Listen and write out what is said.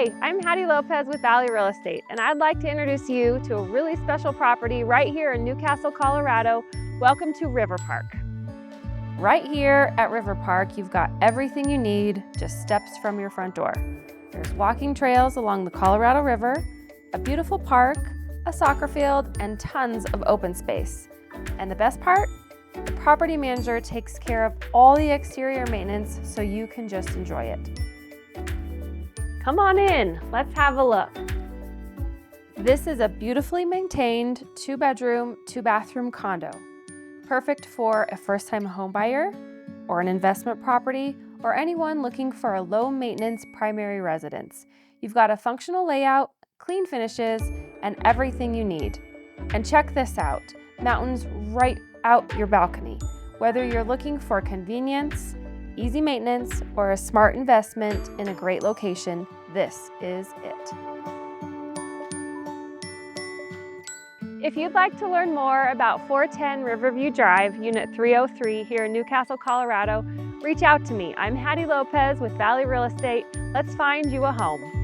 Hi, I'm Hattie Lopez with Valley Real Estate, and I'd like to introduce you to a really special property right here in Newcastle, Colorado. Welcome to River Park. Right here at River Park, you've got everything you need, just steps from your front door. There's walking trails along the Colorado River, a beautiful park, a soccer field, and tons of open space. And the best part? The property manager takes care of all the exterior maintenance so you can just enjoy it. Come on in, let's have a look. This is a beautifully maintained 2-bedroom, 2-bathroom condo. Perfect for a first-time home buyer or an investment property or anyone looking for a low-maintenance primary residence. You've got a functional layout, clean finishes, and everything you need. And check this out, mountains right out your balcony. Whether you're looking for convenience, easy maintenance, or a smart investment in a great location, this is it. If you'd like to learn more about 410 Riverview Drive, Unit 303 here in Newcastle, Colorado, reach out to me. I'm Hattie Lopez with Valley Real Estate. Let's find you a home.